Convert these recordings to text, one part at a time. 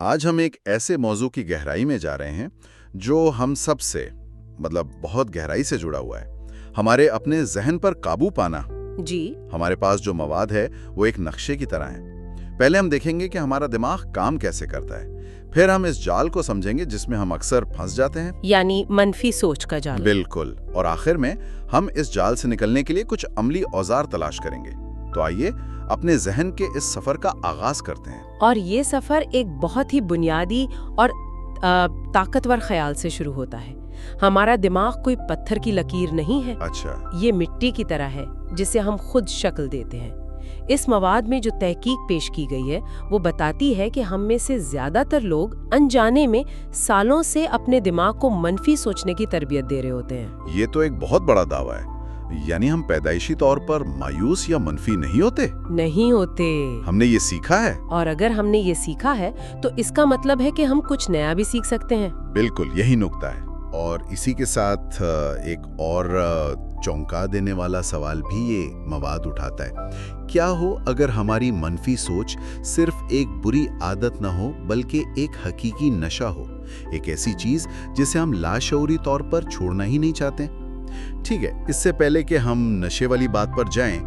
آج ہم ایک ایسے موضوع کی گہرائی میں جا رہے ہیں جو ہم سب سے بہت گہرائی سے جڑا ہوا ہے، ہمارے اپنے ذہن پر قابو پانا۔ جی، ہمارے پاس جو مواد ہے وہ ایک نقشے کی طرح ہے۔ پہلے ہم دیکھیں گے کہ ہمارا دماغ کام کیسے کرتا ہے، پھر ہم اس جال کو سمجھیں گے جس میں ہم اکثر پھنس جاتے ہیں، یعنی منفی سوچ کا جال۔ بالکل، اور آخر میں ہم اس جال سے نکلنے کے لیے کچھ عملی اوزار تلاش کریں گے۔ تو آئیے اپنے ذہن کے اس سفر کا آغاز کرتے ہیں۔ اور یہ سفر ایک بہت ہی بنیادی اور طاقتور خیال سے شروع ہوتا ہے۔ ہمارا دماغ کوئی پتھر کی لکیر نہیں ہے، اچھا، یہ مٹی کی طرح ہے جسے ہم خود شکل دیتے ہیں۔ اس مواد میں جو تحقیق پیش کی گئی ہے وہ بتاتی ہے کہ ہم میں سے زیادہ تر لوگ انجانے میں سالوں سے اپنے دماغ کو منفی سوچنے کی تربیت دے رہے ہوتے ہیں۔ یہ تو ایک بہت بڑا دعویٰ ہے، یعنی ہم پیدائشی طور پر مایوس یا منفی نہیں ہوتے؟ نہیں ہوتے، ہم نے یہ سیکھا ہے۔ اور اگر ہم نے یہ سیکھا ہے تو اس کا مطلب ہے کہ ہم کچھ نیا بھی سیکھ سکتے ہیں۔ بالکل، یہی نکتہ ہے۔ اور اسی کے ساتھ ایک اور چونکا دینے والا سوال بھی یہ مواد اٹھاتا ہے۔ کیا ہو اگر ہماری منفی سوچ صرف ایک بری عادت نہ ہو بلکہ ایک حقیقی نشہ ہو، ایک ایسی چیز جسے ہم لاشعوری طور پر چھوڑنا ہی نہیں چاہتے؟ ٹھیک ہے، اس سے پہلے کہ ہم نشے والی بات پر جائیں،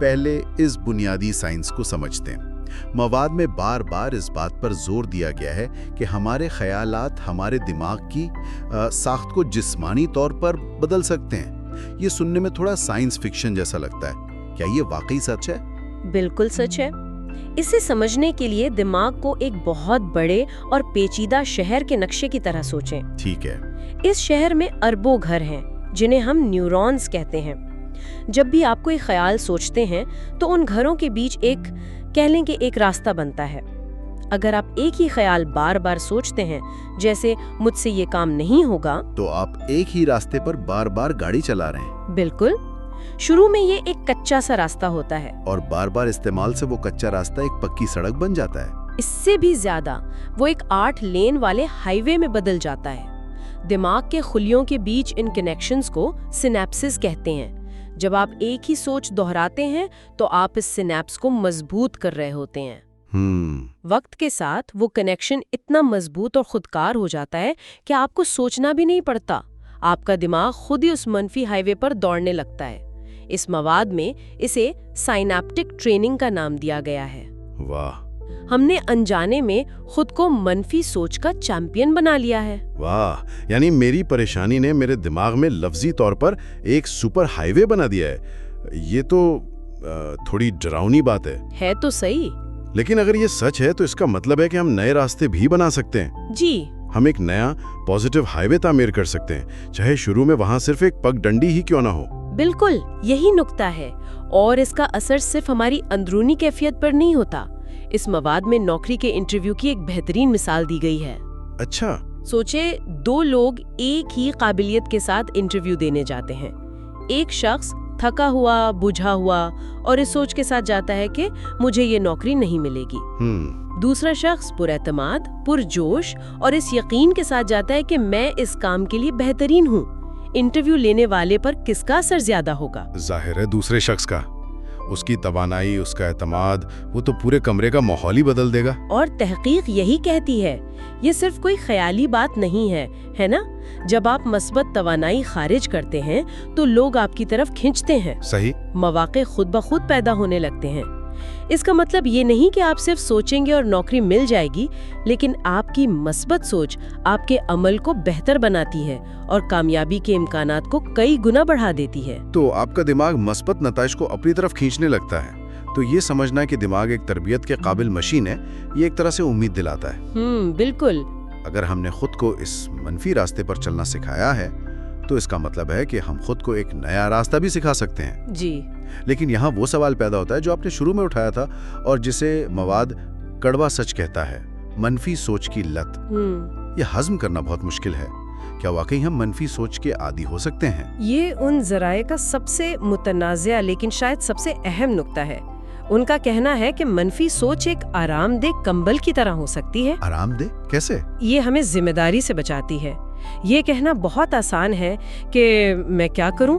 پہلے اس بنیادی سائنس کو سمجھتے ہیں۔ مواد میں بار بار اس بات پر زور دیا گیا ہے کہ ہمارے خیالات ہمارے دماغ کی ساخت کو جسمانی طور پر بدل سکتے ہیں۔ یہ سننے میں تھوڑا سائنس فکشن جیسا لگتا ہے، کیا یہ واقعی سچ ہے؟ بالکل سچ ہے۔ اسے سمجھنے کے لیے دماغ کو ایک بہت بڑے اور پیچیدہ شہر کے نقشے کی طرح سوچیں۔ ٹھیک ہے۔ اس شہر میں اربوں گھر ہیں جنہیں ہم نیورونز کہتے ہیں۔ جب بھی آپ کوئی خیال سوچتے ہیں تو ان گھروں کے بیچ کہہ لیں کہ ایک راستہ بنتا ہے۔ اگر آپ ایک ہی خیال بار بار سوچتے ہیں، جیسے مجھ سے یہ کام نہیں ہوگا، تو آپ ایک ہی راستے پر بار بار گاڑی چلا رہے ہیں۔ بالکل، شروع میں یہ ایک کچا سا راستہ ہوتا ہے، اور بار بار استعمال سے وہ کچا راستہ ایک پکی سڑک بن جاتا ہے۔ اس سے بھی زیادہ، وہ ایک 8 لین والے ہائی وے میں بدل جاتا ہے۔ دماغ کے خلیوں کے بیچ ان کنیکشنز کو سینیپسز کہتے ہیں۔ جب آپ ایک ہی سوچ دہراتے ہیں تو آپ اس سینیپس کو مضبوط کر رہے ہوتے ہیں۔ وقت کے ساتھ وہ کنیکشن اتنا مضبوط اور خودکار ہو جاتا ہے کہ آپ کو سوچنا بھی نہیں پڑتا، آپ کا دماغ خود ہی اس منفی ہائی وے پر دوڑنے لگتا ہے۔ اس مواد میں اسے سائنیپٹک ٹریننگ کا نام دیا گیا ہے۔ واہ! ہم نے انجانے میں خود کو منفی سوچ کا چیمپئن بنا لیا ہے۔ واہ! یعنی میری پریشانی نے میرے دماغ میں لفظی طور پر ایک سپر ہائی وے بنا دیا ہے۔ یہ تو تھوڑی ڈراؤنی بات ہے تو صحیح، لیکن اگر یہ سچ ہے تو اس کا مطلب ہے کہ ہم نئے راستے بھی بنا سکتے ہیں۔ جی، ہم ایک نیا پازیٹیو ہائی وے تعمیر کر سکتے ہیں، چاہے شروع میں وہاں صرف ایک پگ ڈنڈی ہی کیوں نہ ہو۔ بالکل، یہی نکتہ ہے۔ اور اس کا اثر صرف ہماری اندرونی کیفیت پر نہیں ہوتا۔ اس مواد میں نوکری کے انٹرویو کی ایک بہترین مثال دی گئی ہے۔ اچھا، سوچے 2 لوگ ایک ہی قابلیت کے ساتھ انٹرویو دینے جاتے ہیں۔ ایک شخص تھکا ہوا، بجھا ہوا اور اس سوچ کے ساتھ جاتا ہے کہ مجھے یہ نوکری نہیں ملے گی۔ دوسرا شخص پر اعتماد، پرجوش اور اس یقین کے ساتھ جاتا ہے کہ میں اس کام کے لیے بہترین ہوں۔ انٹرویو لینے والے پر کس کا اثر زیادہ ہوگا؟ ظاہر ہے دوسرے شخص کا۔ اس کی توانائی، اس کا اعتماد، وہ تو پورے کمرے کا ماحول ہی بدل دے گا۔ اور تحقیق یہی کہتی ہے، یہ صرف کوئی خیالی بات نہیں ہے نا؟ جب آپ مثبت توانائی خارج کرتے ہیں تو لوگ آپ کی طرف کھنچتے ہیں۔ صحیح۔ مواقع خود بخود پیدا ہونے لگتے ہیں۔ اس کا مطلب یہ نہیں کہ آپ صرف سوچیں گے اور نوکری مل جائے گی، لیکن آپ کی مثبت سوچ آپ کے عمل کو بہتر بناتی ہے اور کامیابی کے امکانات کو کئی گنا بڑھا دیتی ہے۔ تو آپ کا دماغ مثبت نتائج کو اپنی طرف کھینچنے لگتا ہے۔ تو یہ سمجھنا کہ دماغ ایک تربیت کے قابل مشین ہے، یہ ایک طرح سے امید دلاتا ہے۔ بالکل۔ اگر ہم نے خود کو اس منفی راستے پر چلنا سکھایا ہے تو اس کا مطلب ہے کہ ہم خود کو ایک نیا راستہ بھی سکھا سکتے ہیں۔ جی، لیکن یہاں وہ سوال پیدا ہوتا ہے جو آپ نے شروع میں اٹھایا تھا اور جسے مواد کڑوا سچ کہتا ہے، منفی سوچ کی لت۔ یہ ہضم کرنا بہت مشکل ہے۔ کیا واقعی ہم منفی سوچ کے عادی ہو سکتے ہیں؟ یہ ان ذرائع کا سب سے متنازع لیکن شاید سب سے اہم نکتہ ہے۔ ان کا کہنا ہے کہ منفی سوچ ایک آرام دہ کمبل کی طرح ہو سکتی ہے۔ آرام دہ کیسے؟ یہ ہمیں ذمہ داری سے بچاتی ہے۔ یہ کہنا بہت آسان ہے کہ میں کیا کروں،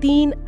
3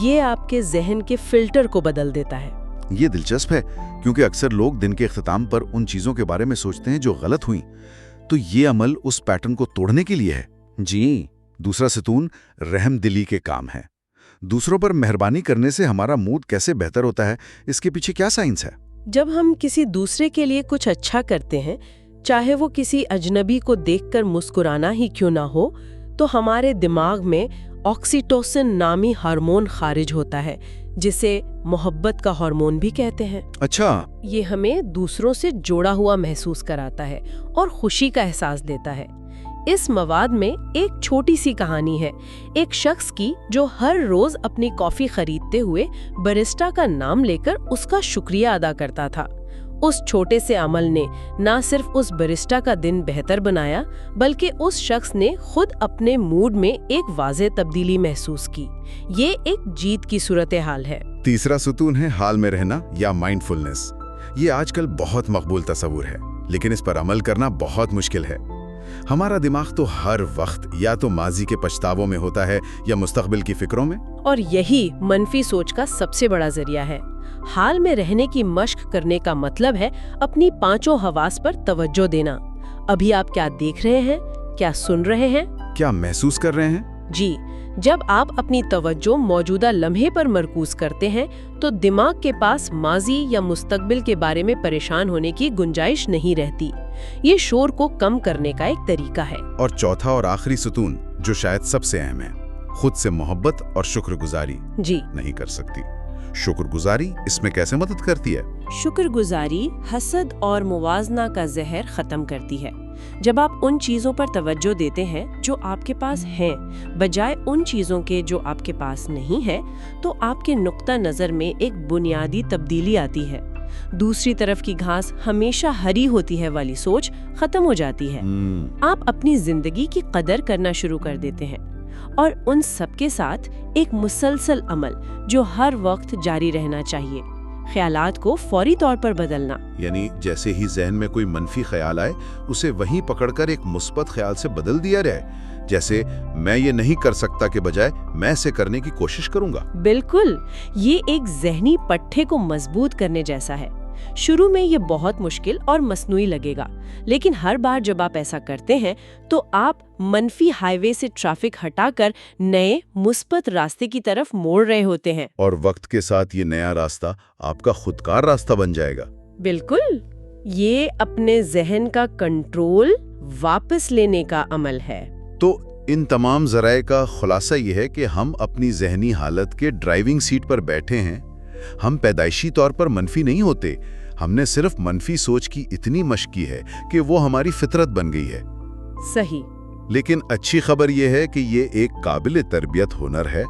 یہ آپ کے ذہن کے فلٹر کو بدل دیتا ہے۔ یہ دلچسپ ہے کیونکہ اکثر لوگ دن کے اختتام پر ان چیزوں کے بارے میں سوچتے ہیں جو غلط ہوئیں، تو یہ عمل اس پیٹرن کو توڑنے کے لیے ہے۔ جی، دوسرا ستون رحم دلی کے کام ہے۔ دوسروں پر مہربانی کرنے سے ہمارا موڈ کیسے بہتر ہوتا ہے، اس کے پیچھے کیا سائنس ہے؟ جب ہم کسی دوسرے کے لیے کچھ اچھا کرتے ہیں، چاہے وہ کسی اجنبی کو دیکھ کر مسکرانا ہی کیوں نہ ہو، تو ہمارے دماغ میں آکسیٹوسن نامی ہارمون خارج ہوتا ہے، جسے محبت کا ہارمون بھی کہتے ہیں۔ اچھا، یہ ہمیں دوسروں سے جوڑا ہوا محسوس کراتا ہے اور خوشی کا احساس دیتا ہے۔ اس مواد میں ایک چھوٹی سی کہانی ہے، ایک شخص کی جو ہر روز اپنی کافی خریدتے ہوئے بریسٹا کا نام لے کر اس کا شکریہ ادا کرتا تھا۔ اس چھوٹے سے عمل نے نہ صرف اس بریسٹا کا دن بہتر بنایا، بلکہ اس شخص نے خود اپنے موڈ میں ایک واضح تبدیلی محسوس کی۔ یہ ایک جیت کی صورتحال ہے۔ تیسرا ستون ہے حال میں رہنا یا مائنڈ فلنس۔ یہ آج کل بہت مقبول تصور ہے، لیکن اس پر عمل کرنا بہت مشکل ہے۔ ہمارا دماغ تو ہر وقت یا تو ماضی کے پچھتاووں میں ہوتا ہے یا مستقبل کی فکروں میں، اور یہی منفی سوچ کا سب سے بڑا ذریعہ ہے۔ حال میں رہنے کی مشق کرنے کا مطلب ہے اپنی پانچوں حواس پر توجہ دینا۔ ابھی آپ کیا دیکھ رہے ہیں، کیا سن رہے ہیں، کیا محسوس کر رہے ہیں؟ جی، جب آپ اپنی توجہ موجودہ لمحے پر مرکوز کرتے ہیں تو دماغ کے پاس ماضی یا مستقبل کے بارے میں پریشان ہونے کی گنجائش نہیں رہتی۔ یہ شور کو کم کرنے کا ایک طریقہ ہے۔ اور چوتھا اور آخری ستون جو شاید سب سے اہم ہے، خود سے محبت اور شکر گزاری جی، نہیں کر سکتی۔ شکر گزاری اس میں کیسے مدد کرتی ہے؟ شکر گزاری حسد اور موازنہ کا زہر ختم کرتی ہے۔ جب آپ ان چیزوں پر توجہ دیتے ہیں جو آپ کے پاس ہیں، بجائے ان چیزوں کے جو آپ کے پاس نہیں ہے، تو آپ کے نقطہ نظر میں ایک بنیادی تبدیلی آتی ہے۔ دوسری طرف کی گھاس ہمیشہ ہری ہوتی ہے والی سوچ ختم ہو جاتی ہے۔ آپ اپنی زندگی کی قدر کرنا شروع کر دیتے ہیں، اور ان سب کے ساتھ ایک مسلسل عمل جو ہر وقت جاری رہنا چاہیے، خیالات کو فوری طور پر بدلنا۔ یعنی جیسے ہی ذہن میں کوئی منفی خیال آئے، اسے وہیں پکڑ کر ایک مثبت خیال سے بدل دیا جائے، جیسے میں یہ نہیں کر سکتا کے بجائے میں اسے کرنے کی کوشش کروں گا۔ بالکل، یہ ایک ذہنی پٹھے کو مضبوط کرنے جیسا ہے۔ شروع میں یہ بہت مشکل اور مصنوعی لگے گا، لیکن ہر بار جب آپ ایسا کرتے ہیں تو آپ منفی ہائی وے سے ٹریفک ہٹا کر نئے مثبت راستے کی طرف موڑ رہے ہوتے ہیں۔ اور وقت کے ساتھ یہ نیا راستہ آپ کا خودکار راستہ بن جائے گا۔ بالکل، یہ اپنے ذہن کا کنٹرول واپس لینے کا عمل ہے۔ تو ان تمام ذرائع کا خلاصہ یہ ہے کہ ہم اپنی ذہنی حالت کے ڈرائیونگ سیٹ پر بیٹھے ہیں۔ ہم پیدائشی طور پر منفی نہیں ہوتے، ہم نے صرف منفی سوچ کی اتنی مشق کی ہے کہ وہ ہماری فطرت بن گئی ہے۔ صحیح۔ لیکن اچھی خبر یہ ہے کہ یہ ایک قابل تربیت ہنر ہے۔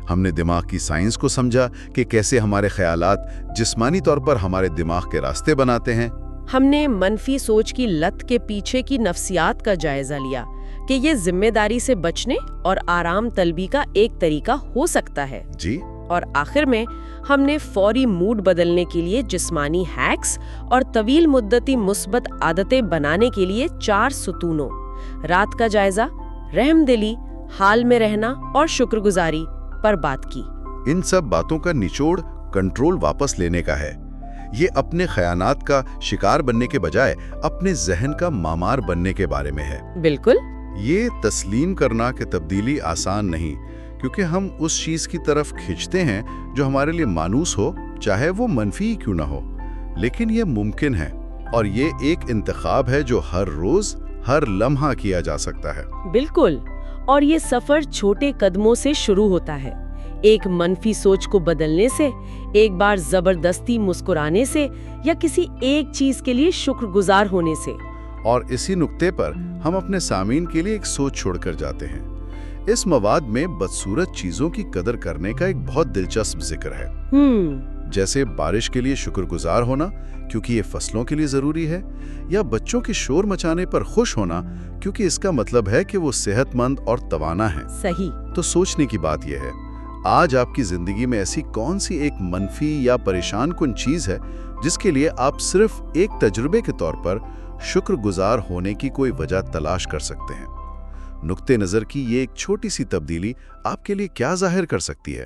ہم نے دماغ کی سائنس کو سمجھا کہ کیسے ہمارے خیالات جسمانی طور پر ہمارے دماغ کے راستے بناتے ہیں۔ ہم نے منفی سوچ کی لت کے پیچھے کی نفسیات کا جائزہ لیا کہ یہ ذمہ داری سے بچنے اور آرام طلبی کا ایک طریقہ ہو سکتا ہے۔ جی، اور آخر میں ہم نے فوری موڈ بدلنے کے لیے جسمانی ہیکس اور طویل مدتی مثبت عادتیں بنانے کے لیے 4 ستونوں، رات کا جائزہ، رحم دلی، حال میں رہنا اور شکر گزاری پر بات کی۔ ان سب باتوں کا نچوڑ کنٹرول واپس لینے کا ہے۔ یہ اپنے خیالات کا شکار بننے کے بجائے اپنے ذہن کا معمار بننے کے بارے میں ہے۔ بالکل۔ یہ تسلیم کرنا کہ تبدیلی آسان نہیں، کیونکہ ہم اس چیز کی طرف کھینچتے ہیں جو ہمارے لیے مانوس ہو، چاہے وہ منفی کیوں نہ ہو، لیکن یہ ممکن ہے، اور یہ ایک انتخاب ہے جو ہر روز ہر لمحہ کیا جا سکتا ہے۔ بالکل، اور یہ سفر چھوٹے قدموں سے شروع ہوتا ہے، ایک منفی سوچ کو بدلنے سے، ایک بار زبردستی مسکرانے سے، یا کسی ایک چیز کے لیے شکر گزار ہونے سے۔ اور اسی نقطے پر ہم اپنے سامعین کے لیے ایک سوچ چھوڑ کر جاتے ہیں۔ اس مواد میں بدصورت چیزوں کی قدر کرنے کا ایک بہت دلچسپ ذکر ہے، جیسے بارش کے لیے شکر گزار ہونا کیونکہ یہ فصلوں کے لیے ضروری ہے، یا بچوں کے شور مچانے پر خوش ہونا کیونکہ اس کا مطلب ہے کہ وہ صحت مند اور توانا ہیں۔ صحیح۔ تو سوچنے کی بات یہ ہے، آج آپ کی زندگی میں ایسی کون سی ایک منفی یا پریشان کن چیز ہے جس کے لیے آپ صرف ایک تجربے کے طور پر شکر گزار ہونے کی کوئی وجہ تلاش کر سکتے ہیں؟ نقطہ نظر کی یہ ایک چھوٹی سی تبدیلی آپ کے لیے کیا ظاہر کر سکتی ہے؟